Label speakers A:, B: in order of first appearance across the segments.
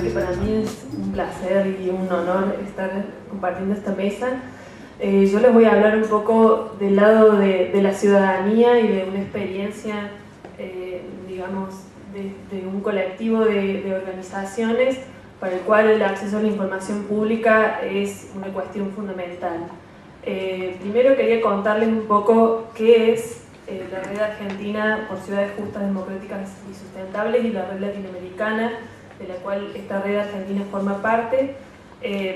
A: verdad que para mí es un placer y un honor estar compartiendo esta mesa. Yo les voy a hablar un poco del lado de la ciudadanía y de una experiencia, digamos, de un colectivo de organizaciones para el cual el acceso a la información pública es una cuestión fundamental. Primero quería contarles un poco qué es la Red Argentina por Ciudades Justas, Democráticas y Sustentables y la Red Latinoamericana, de la cual esta Red Argentina forma parte,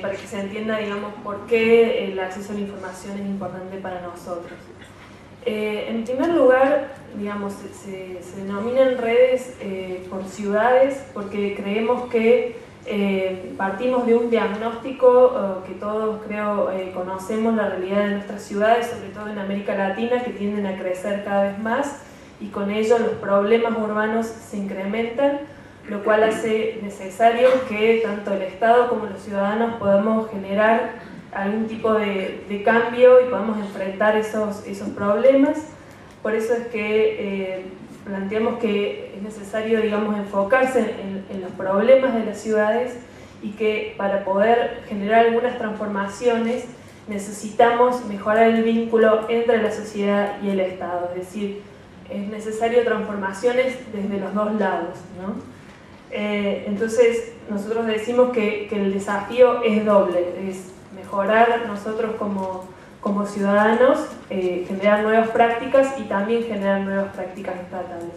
A: para que se entienda, digamos, por qué el acceso a la información es importante para nosotros. En primer lugar, digamos, se denominan redes por ciudades porque creemos que partimos de un diagnóstico que todos creo conocemos la realidad de nuestras ciudades, sobre todo en América Latina, que tienden a crecer cada vez más y con ello los problemas urbanos se incrementan, lo cual hace necesario que tanto el Estado como los ciudadanos podamos generar algún tipo de cambio y podamos enfrentar esos problemas. Por eso es que planteamos que es necesario, digamos, enfocarse en los problemas de las ciudades y que para poder generar algunas transformaciones necesitamos mejorar el vínculo entre la sociedad y el Estado, es decir, es necesario transformaciones desde los dos lados, ¿no? Entonces nosotros decimos que el desafío es doble, es mejorar nosotros como ciudadanos, generar nuevas prácticas y también generar nuevas prácticas estatales.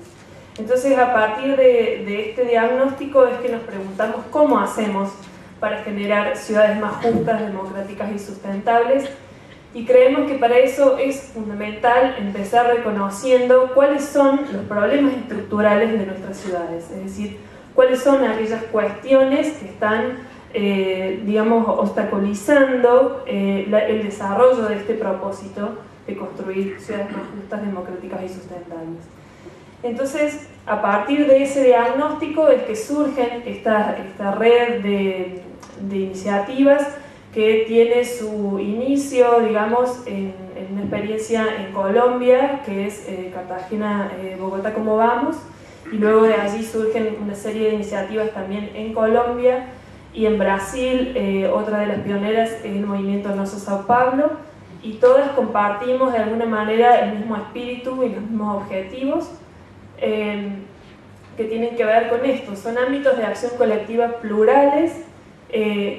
A: Entonces, a partir de este diagnóstico es que nos preguntamos cómo hacemos para generar ciudades más justas, democráticas y sustentables, y creemos que para eso es fundamental empezar reconociendo cuáles son los problemas estructurales de nuestras ciudades, es decir, cuáles son aquellas cuestiones que están digamos, obstaculizando el desarrollo de este propósito de construir ciudades más justas, democráticas y sustentables. Entonces, a partir de ese diagnóstico es que surgen esta red de iniciativas que tiene su inicio, digamos, en una experiencia en Colombia, que es Cartagena, Bogotá, ¿cómo vamos? Y luego de allí surgen una serie de iniciativas también en Colombia. Y en Brasil, otra de las pioneras es el movimiento Nosso São Paulo, y todas compartimos de alguna manera el mismo espíritu y los mismos objetivos que tienen que ver con esto. Son ámbitos de acción colectiva plurales,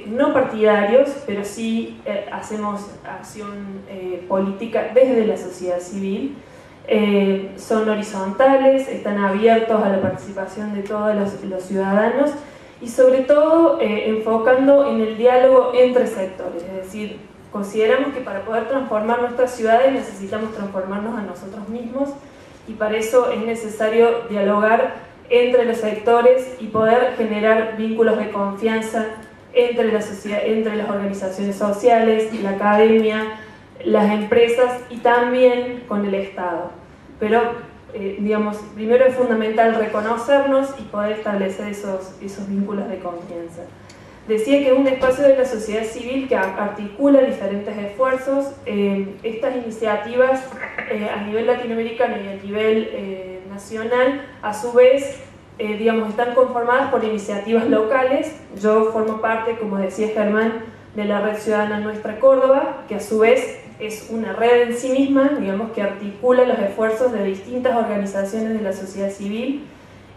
A: no partidarios, pero sí hacemos acción política desde la sociedad civil. Son horizontales, están abiertos a la participación de todos los ciudadanos, y sobre todo enfocando en el diálogo entre sectores, es decir, consideramos que para poder transformar nuestras ciudades necesitamos transformarnos a nosotros mismos y para eso es necesario dialogar entre los sectores y poder generar vínculos de confianza entre la sociedad, entre las organizaciones sociales, la academia, las empresas y también con el Estado. Pero digamos, primero es fundamental reconocernos y poder establecer esos vínculos de confianza. Decía que es un espacio de la sociedad civil que articula diferentes esfuerzos. Estas iniciativas a nivel latinoamericano y a nivel nacional, a su vez, digamos, están conformadas por iniciativas locales. Yo formo parte, como decía Germán, de la Red Ciudadana Nuestra Córdoba, que a su vez es una red en sí misma, digamos, que articula los esfuerzos de distintas organizaciones de la sociedad civil.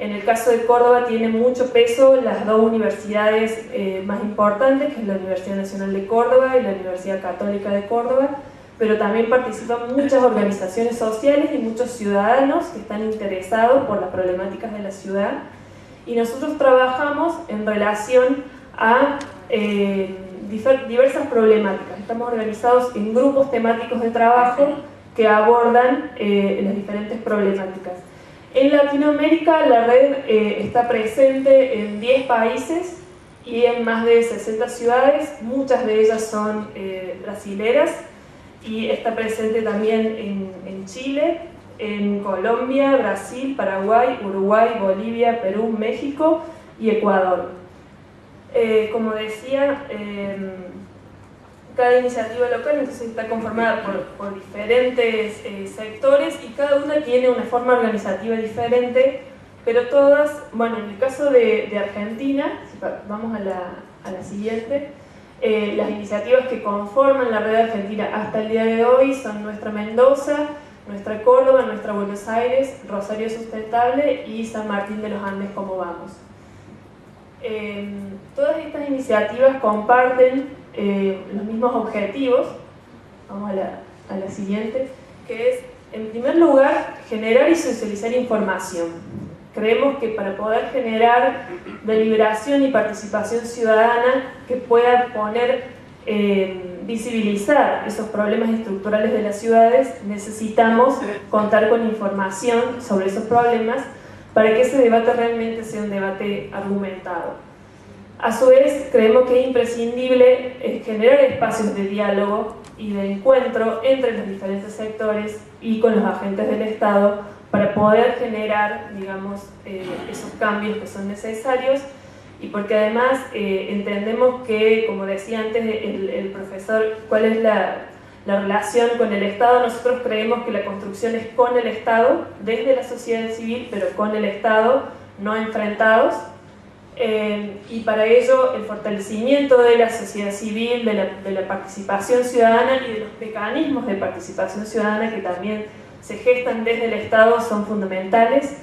A: En el caso de Córdoba tiene mucho peso las dos universidades más importantes, que es la Universidad Nacional de Córdoba y la Universidad Católica de Córdoba, pero también participan muchas organizaciones sociales y muchos ciudadanos que están interesados por las problemáticas de la ciudad, y nosotros trabajamos en relación a diversas problemáticas. Estamos organizados en grupos temáticos de trabajo que abordan las diferentes problemáticas. En Latinoamérica la red está presente en 10 países y en más de 60 ciudades, muchas de ellas son brasileras, y está presente también en Chile, en Colombia, Brasil, Paraguay, Uruguay, Bolivia, Perú, México y Ecuador. Como decía, cada iniciativa local entonces está conformada por diferentes sectores y cada una tiene una forma organizativa diferente pero todas, bueno, en el caso de Argentina, vamos a la siguiente, las iniciativas que conforman la red argentina hasta el día de hoy son Nuestra Mendoza, Nuestra Córdoba, Nuestra Buenos Aires, Rosario Sustentable y San Martín de los Andes, ¿Cómo vamos? Todas estas iniciativas comparten los mismos objetivos. Vamos a la siguiente, que es, en primer lugar, generar y socializar información. Creemos que para poder generar deliberación y participación ciudadana que pueda visibilizar esos problemas estructurales de las ciudades, necesitamos contar con información sobre esos problemas para que ese debate realmente sea un debate argumentado. A su vez, creemos que es imprescindible generar espacios de diálogo y de encuentro entre los diferentes sectores y con los agentes del Estado para poder generar, digamos, esos cambios que son necesarios, y porque además entendemos que, como decía antes el profesor, cuál es la relación con el Estado. Nosotros creemos que la construcción es con el Estado, desde la sociedad civil, pero con el Estado, no enfrentados. Y para ello el fortalecimiento de la sociedad civil, de la participación ciudadana y de los mecanismos de participación ciudadana que también se gestan desde el Estado son fundamentales,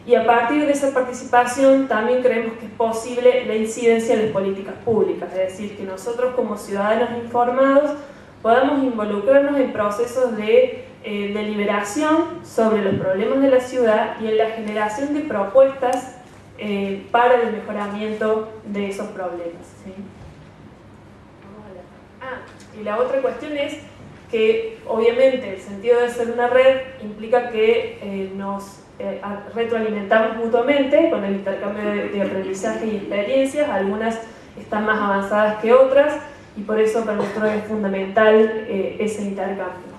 A: y a partir de esa participación también creemos que es posible la incidencia en las políticas públicas, es decir, que nosotros como ciudadanos informados podamos involucrarnos en procesos de deliberación sobre los problemas de la ciudad y en la generación de propuestas para el mejoramiento de esos problemas, ¿sí? Y la otra cuestión es que obviamente el sentido de ser una red implica que nos retroalimentamos mutuamente con el intercambio de aprendizaje y experiencias. Algunas están más avanzadas que otras y por eso para nosotros es fundamental ese intercambio.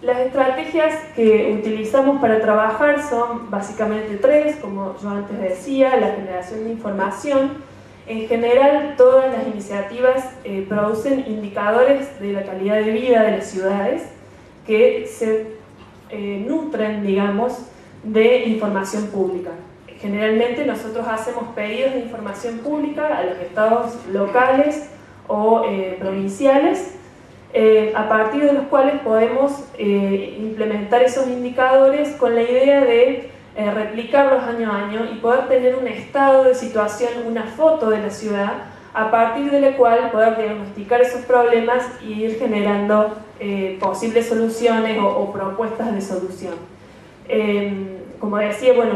A: Las estrategias que utilizamos para trabajar son básicamente tres, como yo antes decía: la generación de información. En general, todas las iniciativas producen indicadores de la calidad de vida de las ciudades que se nutren, digamos, de información pública. Generalmente nosotros hacemos pedidos de información pública a los estados locales o provinciales, a partir de los cuales podemos implementar esos indicadores con la idea de replicarlos año a año y poder tener un estado de situación, una foto de la ciudad, a partir de la cual poder diagnosticar esos problemas y ir generando posibles soluciones o propuestas de solución. Como decía, bueno,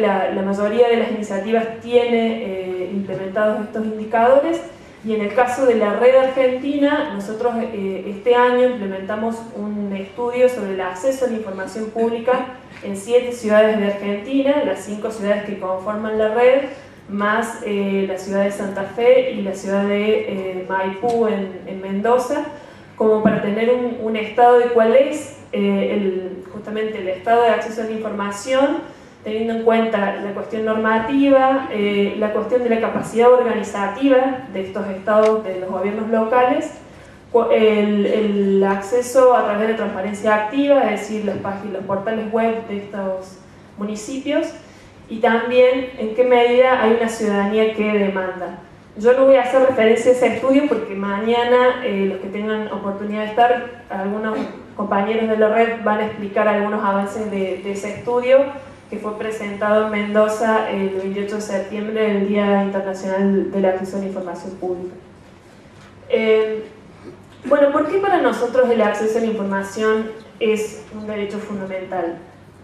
A: la mayoría de las iniciativas tiene implementados estos indicadores, y en el caso de la red argentina, nosotros este año implementamos un estudio sobre el acceso a la información pública en 7 ciudades de Argentina, las 5 ciudades que conforman la red, más la ciudad de Santa Fe y la ciudad de Maipú en Mendoza, como para tener un estado de cuál es justamente el estado de acceso a la información, teniendo en cuenta la cuestión normativa, la cuestión de la capacidad organizativa de estos estados, de los gobiernos locales, el acceso a través de transparencia activa, es decir, los portales web de estos municipios, y también en qué medida hay una ciudadanía que demanda. Yo no voy a hacer referencia a ese estudio porque mañana los que tengan oportunidad de estar, algunos compañeros de la red van a explicar algunos avances de ese estudio que fue presentado en Mendoza el 28 de septiembre, el Día Internacional del Acceso a la Información Pública. Bueno, ¿por qué para nosotros el acceso a la información es un derecho fundamental?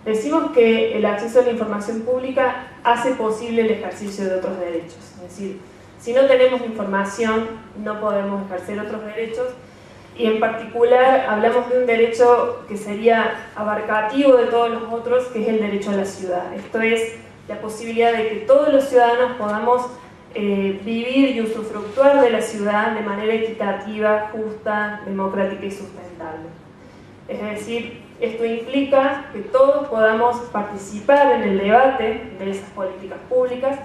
A: Decimos que el acceso a la información pública hace posible el ejercicio de otros derechos. Es decir, si no tenemos información, no podemos ejercer otros derechos, y en particular hablamos de un derecho que sería abarcativo de todos los otros, que es el derecho a la ciudad. Esto es la posibilidad de que todos los ciudadanos podamos vivir y usufructuar de la ciudad de manera equitativa, justa, democrática y sustentable. Es decir, esto implica que todos podamos participar en el debate de esas políticas públicas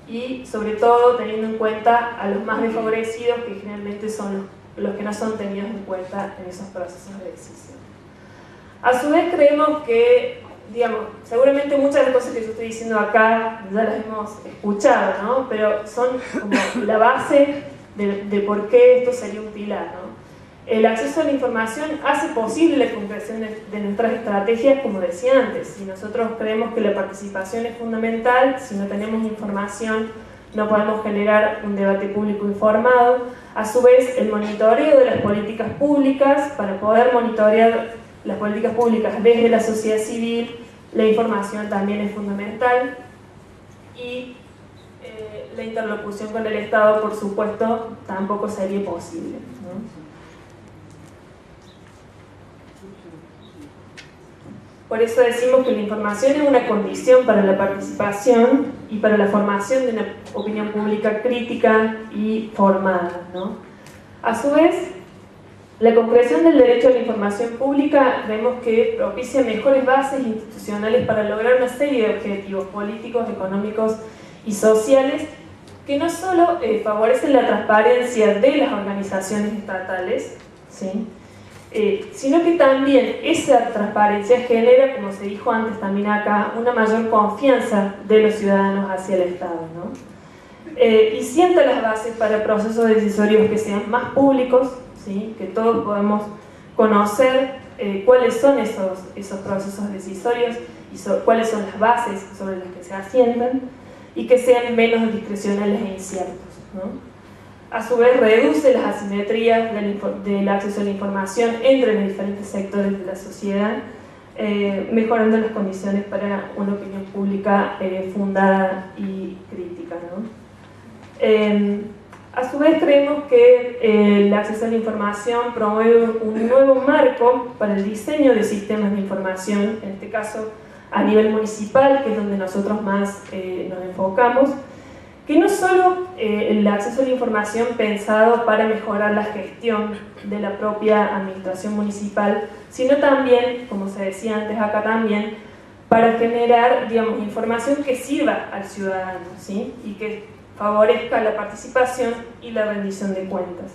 A: y, sobre todo, teniendo en cuenta a los más desfavorecidos, que generalmente son los que no son tenidos en cuenta en esos procesos de decisión. A su vez, creemos que digamos, seguramente muchas de las cosas que yo estoy diciendo acá ya las hemos escuchado, ¿no? Pero son como la base de por qué esto sería un pilar, ¿no? El acceso a la información hace posible la concreción de nuestras estrategias, como decía antes. Si nosotros creemos que la participación es fundamental, si no tenemos información, no podemos generar un debate público informado. A su vez, el monitoreo de las políticas públicas, para poder monitorear las políticas públicas desde la sociedad civil, la información también es fundamental. Y la interlocución con el Estado, por supuesto, tampoco sería posible, ¿no? Por eso decimos que la información es una condición para la participación y para la formación de una opinión pública crítica y formada, ¿no? A su vez, la concreción del derecho a la información pública vemos que propicia mejores bases institucionales para lograr una serie de objetivos políticos, económicos y sociales que no solo favorecen la transparencia de las organizaciones estatales, ¿sí? Sino que también esa transparencia genera, como se dijo antes también acá, una mayor confianza de los ciudadanos hacia el Estado, ¿no? Y sienta las bases para procesos decisorios que sean más públicos, ¿sí? Que todos podamos conocer cuáles son esos procesos decisorios y cuáles son las bases sobre las que se asientan y que sean menos discrecionales e inciertos, ¿no? A su vez, reduce las asimetrías del acceso a la información entre los diferentes sectores de la sociedad, mejorando las condiciones para una opinión pública fundada y crítica, ¿no? A su vez, creemos que el acceso a la información promueve un nuevo marco para el diseño de sistemas de información, en este caso a nivel municipal, que es donde nosotros más nos enfocamos, que no solo el acceso a la información pensado para mejorar la gestión de la propia administración municipal, sino también, como se decía antes acá también, para generar, digamos, información que sirva al ciudadano, ¿sí? Y que favorezca la participación y la rendición de cuentas.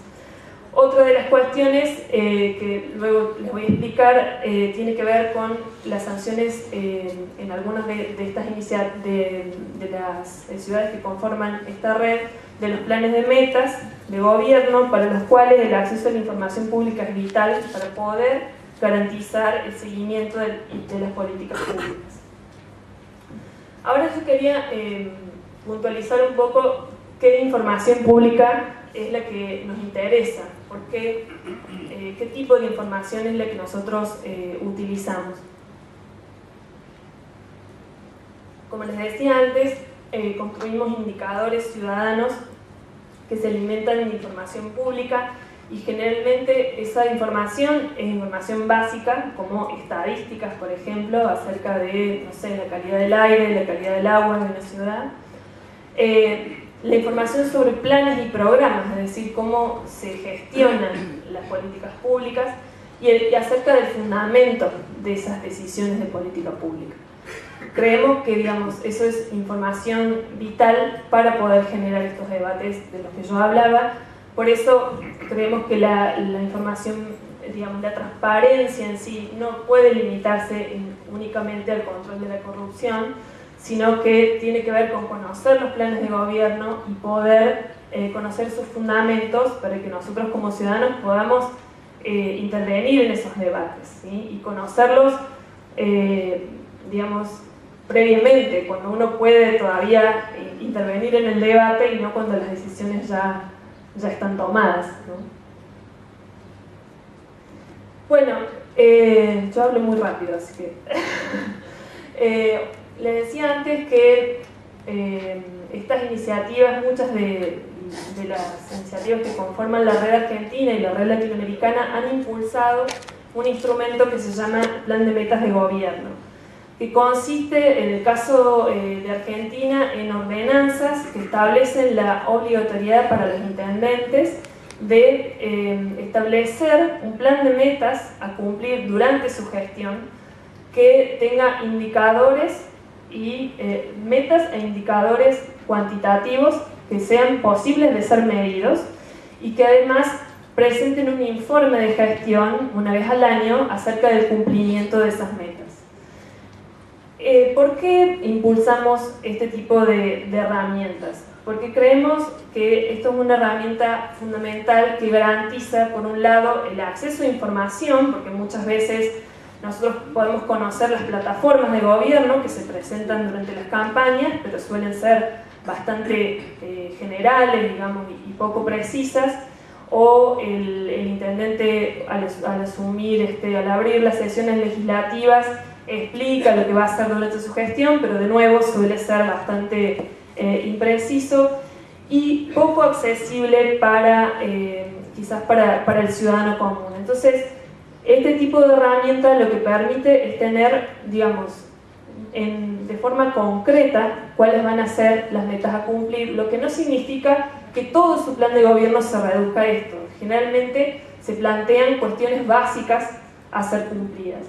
A: Otra de las cuestiones que luego les voy a explicar tiene que ver con las sanciones en algunas de estas iniciativas de las ciudades que conforman esta red, de los planes de metas de gobierno para los cuales el acceso a la información pública es vital para poder garantizar el seguimiento de las políticas públicas. Ahora yo quería puntualizar un poco qué información pública es la que nos interesa, porque qué tipo de información es la que nosotros utilizamos. Como les decía antes, construimos indicadores ciudadanos que se alimentan de información pública y generalmente esa información es información básica, como estadísticas, por ejemplo, acerca de, no sé, la calidad del aire, la calidad del agua de una ciudad. La información sobre planes y programas, es decir, cómo se gestionan las políticas públicas y acerca del fundamento de esas decisiones de política pública. Creemos que, digamos, eso es información vital para poder generar estos debates de los que yo hablaba. Por eso creemos que la información, digamos, la transparencia en sí no puede limitarse únicamente al control de la corrupción, sino que tiene que ver con conocer los planes de gobierno y poder conocer sus fundamentos para que nosotros como ciudadanos podamos intervenir en esos debates, ¿sí? Y conocerlos, digamos, previamente, cuando uno puede todavía intervenir en el debate y no cuando las decisiones ya están tomadas, ¿no? Bueno, yo hablo muy rápido, así que... les decía antes que estas iniciativas, muchas de las iniciativas que conforman la red argentina y la red latinoamericana han impulsado un instrumento que se llama Plan de Metas de Gobierno, que consiste, en el caso de Argentina, en ordenanzas que establecen la obligatoriedad para los intendentes de establecer un plan de metas a cumplir durante su gestión que tenga indicadores y metas e indicadores cuantitativos que sean posibles de ser medidos y que además presenten un informe de gestión una vez al año acerca del cumplimiento de esas metas. ¿por qué impulsamos este tipo de herramientas? Porque creemos que esto es una herramienta fundamental que garantiza, por un lado, el acceso a información, porque muchas veces nosotros podemos conocer las plataformas de gobierno que se presentan durante las campañas, pero suelen ser bastante generales, digamos, y poco precisas, o el intendente al asumir, al abrir las sesiones legislativas, explica lo que va a hacer durante su gestión, pero de nuevo suele ser bastante impreciso y poco accesible quizás para el ciudadano común. Entonces, este tipo de herramienta lo que permite es tener, digamos, de forma concreta cuáles van a ser las metas a cumplir, lo que no significa que todo su plan de gobierno se reduzca a esto. Generalmente se plantean cuestiones básicas a ser cumplidas.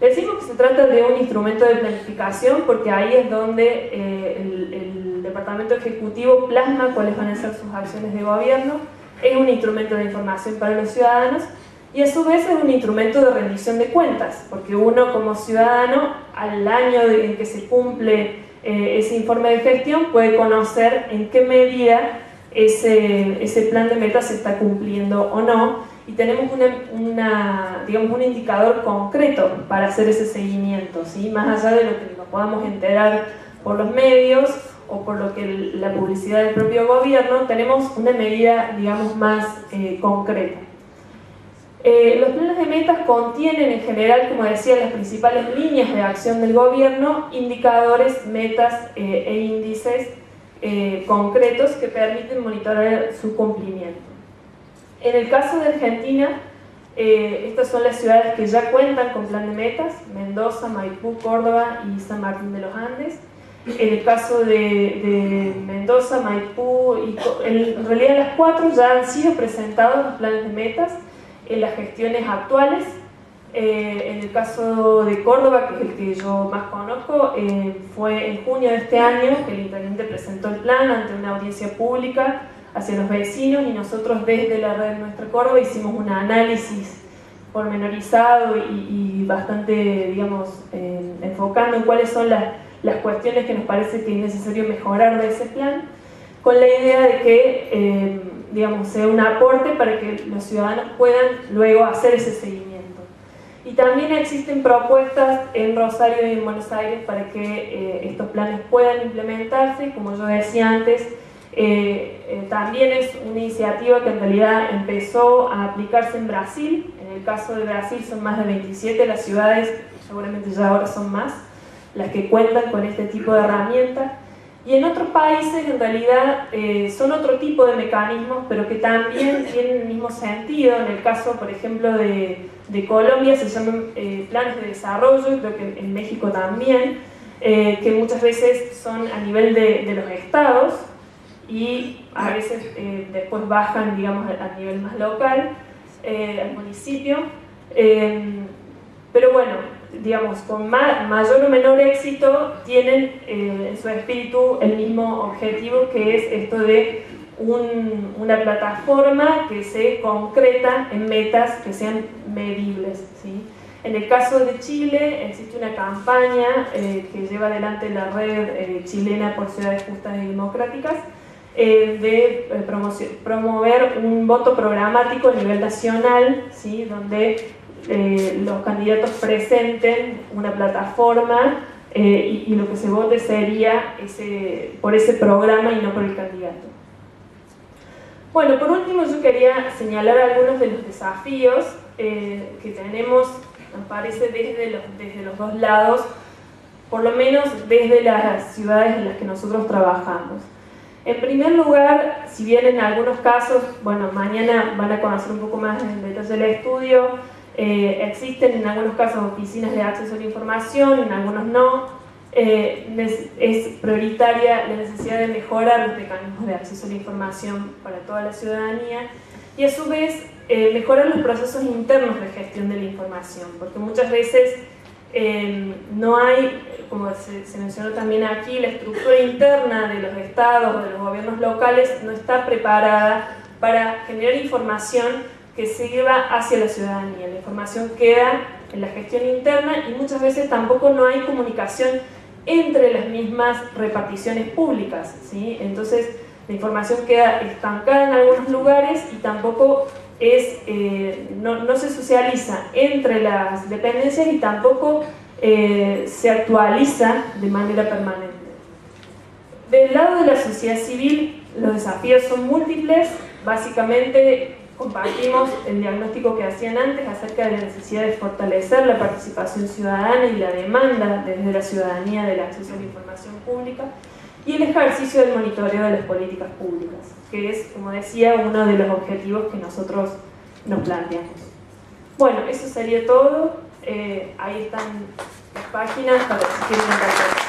A: Decimos que se trata de un instrumento de planificación porque ahí es donde el Departamento Ejecutivo plasma cuáles van a ser sus acciones de gobierno, es un instrumento de información para los ciudadanos y a su vez es un instrumento de rendición de cuentas, porque uno como ciudadano al año en que se cumple ese informe de gestión puede conocer en qué medida ese plan de metas se está cumpliendo o no, y tenemos digamos, un indicador concreto para hacer ese seguimiento, ¿sí? Más allá de lo que nos podamos enterar por los medios o por lo que la publicidad del propio gobierno, tenemos una medida, digamos, más concreta. Los planes de metas contienen en general, como decía, las principales líneas de acción del gobierno, indicadores, metas e índices concretos que permiten monitorear su cumplimiento. En el caso de Argentina, estas son las ciudades que ya cuentan con plan de metas: Mendoza, Maipú, Córdoba y San Martín de los Andes. En el caso de Mendoza, Maipú, en realidad las 4 ya han sido presentados los planes de metas en las gestiones actuales. En el caso de Córdoba, que es el que yo más conozco, fue en junio de este año que el intendente presentó el plan ante una audiencia pública hacia los vecinos, y nosotros desde la red Nuestra Córdoba hicimos un análisis pormenorizado y bastante, digamos, enfocando en cuáles son las cuestiones que nos parece que es necesario mejorar de ese plan, con la idea de que, digamos, sea un aporte para que los ciudadanos puedan luego hacer ese seguimiento. Y también existen propuestas en Rosario y en Buenos Aires para que estos planes puedan implementarse. Como yo decía antes, también es una iniciativa que en realidad empezó a aplicarse en Brasil. En el caso de Brasil son más de 27 las ciudades, seguramente ya ahora son más, las que cuentan con este tipo de herramientas. Y en otros países en realidad son otro tipo de mecanismos, pero que también tienen el mismo sentido. En el caso, por ejemplo, de Colombia se llaman planes de desarrollo, y creo que en México también, que muchas veces son a nivel de los estados, y a veces después bajan, digamos, a nivel más local, al municipio, pero bueno, digamos, con mayor o menor éxito tienen en su espíritu el mismo objetivo, que es esto de una plataforma que se concreta en metas que sean medibles, ¿sí? En el caso de Chile existe una campaña que lleva adelante la red chilena por ciudades justas y democráticas, de promover un voto programático a nivel nacional, ¿sí? Donde los candidatos presenten una plataforma y lo que se vote sería por ese programa y no por el candidato. Bueno, por último yo quería señalar algunos de los desafíos que tenemos, me parece, desde los dos lados, por lo menos desde las ciudades en las que nosotros trabajamos. En primer lugar, si bien en algunos casos, bueno, mañana van a conocer un poco más en detalle el estudio, existen en algunos casos oficinas de acceso a la información, en algunos no, es prioritaria la necesidad de mejorar los mecanismos de acceso a la información para toda la ciudadanía y a su vez mejorar los procesos internos de gestión de la información, porque muchas veces no hay, como se mencionó también aquí, la estructura interna de los estados o de los gobiernos locales no está preparada para generar información que sirva hacia la ciudadanía. La información queda en la gestión interna y muchas veces tampoco no hay comunicación entre las mismas reparticiones públicas, ¿sí? Entonces la información queda estancada en algunos lugares y tampoco no se socializa entre las dependencias y tampoco se actualiza de manera permanente. Del lado de la sociedad civil, los desafíos son múltiples. Básicamente compartimos el diagnóstico que hacían antes acerca de la necesidad de fortalecer la participación ciudadana y la demanda desde la ciudadanía del acceso a la información pública y el ejercicio del monitoreo de las políticas públicas, que es, como decía, uno de los objetivos que nosotros nos planteamos. Bueno, eso sería todo. Ahí están las páginas para si quieren contactar.